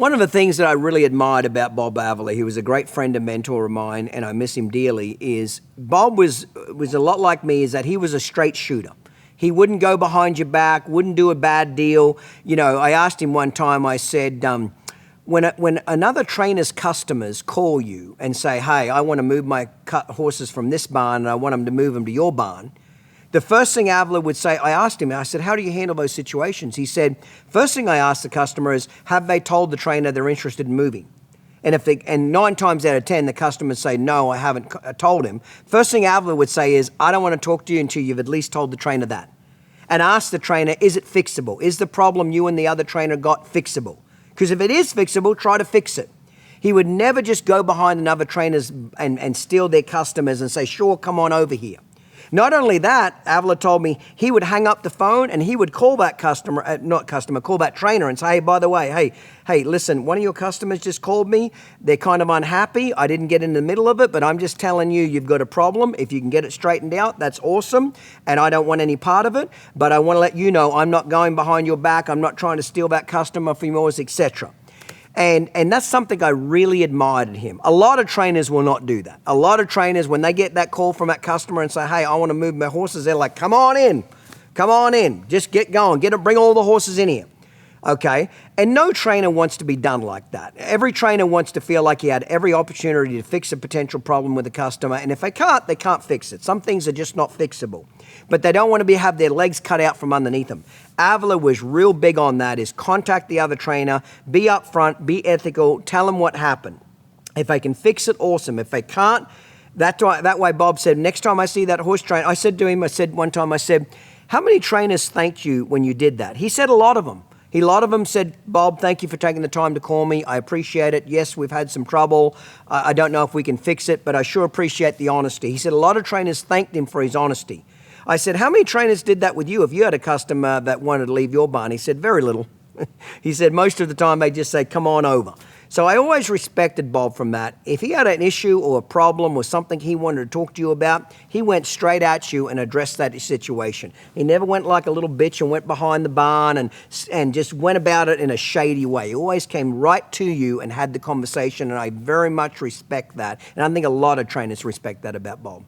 One of the things that I really admired about Bob Avila, he was a great friend and mentor of mine, and I miss him dearly, is Bob was a lot like me, is that he was a straight shooter. He wouldn't go behind your back, wouldn't do a bad deal. You know, I asked him one time, I said, when another trainer's customers call you and say, hey, I want to move my horses from this barn and I want them to move them to your barn, the first thing Avila would say, I asked him, I said, how do you handle those situations? He said, first thing I ask the customer is, have they told the trainer they're interested in moving? And 9 times out of 10, the customers say, no, I haven't told him. First thing Avila would say is, I don't want to talk to you until you've at least told the trainer that. And ask the trainer, is it fixable? Is the problem you and the other trainer got fixable? Because if it is fixable, try to fix it. He would never just go behind another trainers and steal their customers and say, sure, come on over here. Not only that, Avila told me he would hang up the phone and he would call that call that trainer and say, hey, by the way, hey, listen, one of your customers just called me. They're kind of unhappy. I didn't get in the middle of it, but I'm just telling you, you've got a problem. If you can get it straightened out, that's awesome. And I don't want any part of it, but I want to let you know I'm not going behind your back. I'm not trying to steal that customer from yours, etc. And that's something I really admired in him. A lot of trainers will not do that. A lot of trainers, when they get that call from that customer and say, hey, I want to move my horses, they're like, come on in, just get going, bring all the horses in here. Okay? And no trainer wants to be done like that. Every trainer wants to feel like he had every opportunity to fix a potential problem with a customer, and if they can't fix it. Some things are just not fixable. But they don't want to have their legs cut out from underneath them. Avila was real big on that, is contact the other trainer, be upfront, be ethical, tell them what happened. If they can fix it, awesome. If they can't, that way Bob said, next time I see that horse trainer, I said one time, how many trainers thanked you when you did that? He said a lot of them. A lot of them said, Bob, thank you for taking the time to call me. I appreciate it. Yes, we've had some trouble. I don't know if we can fix it, but I sure appreciate the honesty. He said a lot of trainers thanked him for his honesty. I said, how many trainers did that with you if you had a customer that wanted to leave your barn? He said, very little. He said, most of the time they just say, come on over. So I always respected Bob from that. If he had an issue or a problem or something he wanted to talk to you about, he went straight at you and addressed that situation. He never went like a little bitch and went behind the barn and just went about it in a shady way. He always came right to you and had the conversation, and I very much respect that. And I think a lot of trainers respect that about Bob.